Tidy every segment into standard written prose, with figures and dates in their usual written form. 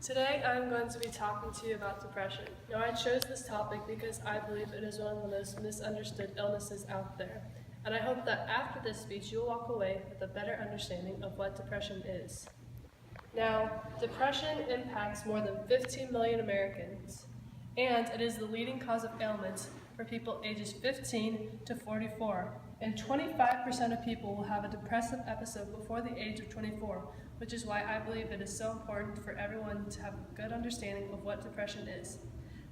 Today I'm going to be talking to you about depression. Now I chose this topic because I believe it is one of the most misunderstood illnesses out there. And I hope that after this speech you'll walk away with a better understanding of what depression is. Now, depression impacts more than 15 million Americans, and it is the leading cause of ailments for people ages 15 to 44. And 25% of people will have a depressive episode before the age of 24, which is why I believe it is so important for everyone to have a good understanding of what depression is.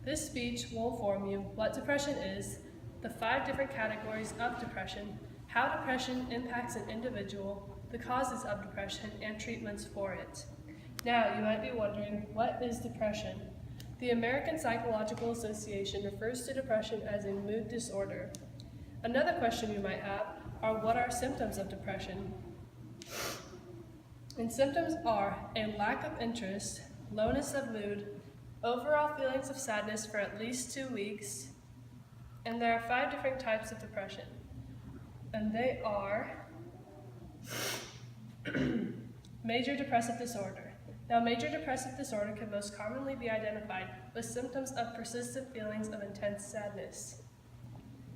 This speech will inform you what depression is, the 5 different categories of depression, how depression impacts an individual, the causes of depression, and treatments for it. Now, you might be wondering, what is depression? The American Psychological Association refers to depression as a mood disorder. Another question you might have are, what are symptoms of depression? And symptoms are a lack of interest, lowness of mood, overall feelings of sadness for at least 2 weeks, and there are 5 different types of depression. And they are major depressive disorder. Now, major depressive disorder can most commonly be identified with symptoms of persistent feelings of intense sadness.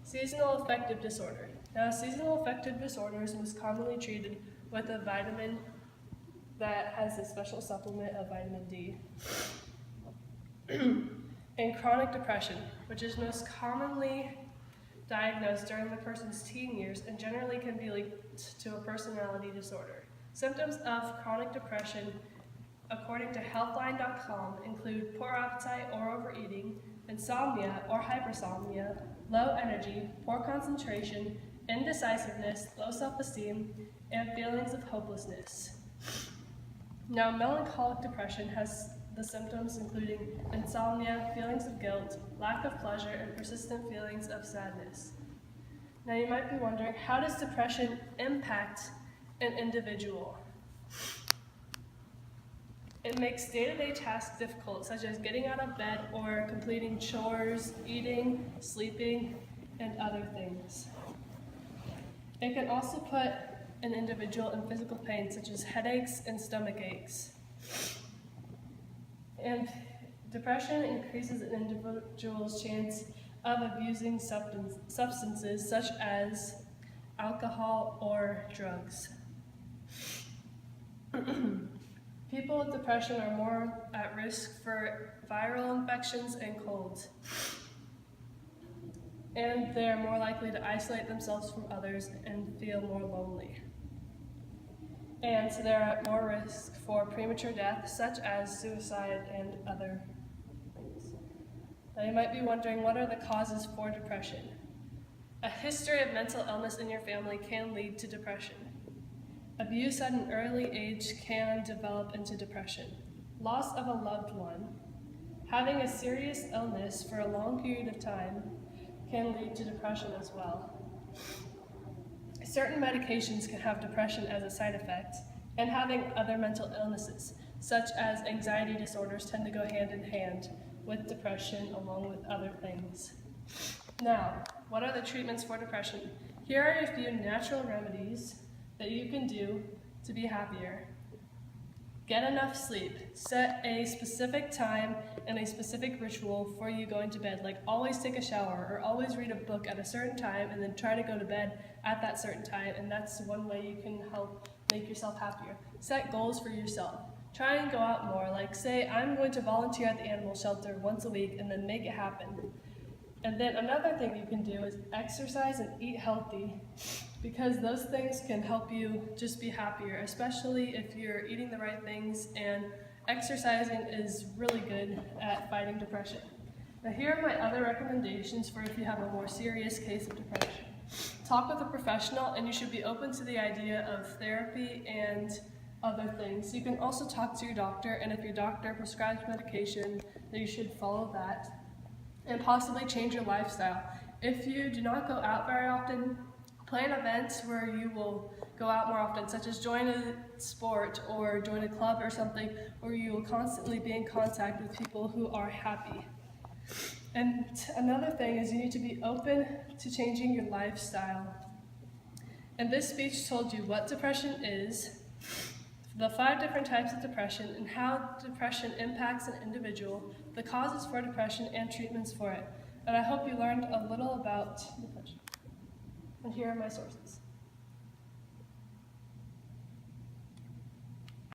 Seasonal affective disorder. Now, seasonal affective disorder is most commonly treated with a vitamin that has a special supplement of vitamin D. And chronic depression, which is most commonly diagnosed during the person's teen years and generally can be linked to a personality disorder. Symptoms of chronic depression, according to Healthline.com, include poor appetite or overeating, insomnia or hypersomnia, low energy, poor concentration, indecisiveness, low self-esteem, and feelings of hopelessness. Now, melancholic depression has the symptoms including insomnia, feelings of guilt, lack of pleasure, and persistent feelings of sadness. Now, you might be wondering, how does depression impact an individual? It makes day-to-day tasks difficult, such as getting out of bed or completing chores, eating, sleeping, and other things. It can also put an individual in physical pain, such as headaches and stomach aches. And depression increases an individual's chance of abusing substances such as alcohol or drugs. People with depression are more at risk for viral infections and colds. And they are more likely to isolate themselves from others and feel more lonely. And so they're at more risk for premature death, such as suicide and other things. Now you might be wondering, what are the causes for depression? A history of mental illness in your family can lead to depression. Abuse at an early age can develop into depression. Loss of a loved one, having a serious illness for a long period of time can lead to depression as well. Certain medications can have depression as a side effect, and having other mental illnesses, such as anxiety disorders, tend to go hand in hand with depression along with other things. Now, what are the treatments for depression? Here are a few natural remedies that you can do to be happier. Get enough sleep. Set a specific time and a specific ritual for you going to bed, like always take a shower or always read a book at a certain time and then try to go to bed at that certain time, and that's one way you can help make yourself happier. Set goals for yourself. Try and go out more, like say, I'm going to volunteer at the animal shelter once a week and then make it happen. And then another thing you can do is exercise and eat healthy, because those things can help you just be happier, especially if you're eating the right things, and exercising is really good at fighting depression. Now here are my other recommendations for if you have a more serious case of depression. Talk with a professional, and you should be open to the idea of therapy and other things. You can also talk to your doctor, and if your doctor prescribes medication, then you should follow that. And possibly change your lifestyle. If you do not go out very often, plan events where you will go out more often, such as join a sport or join a club or something where you will constantly be in contact with people who are happy. And another thing is you need to be open to changing your lifestyle. And this speech told you what depression is, the 5 different types of depression and how depression impacts an individual, the causes for depression, and treatments for it. And I hope you learned a little about depression. And here are my sources.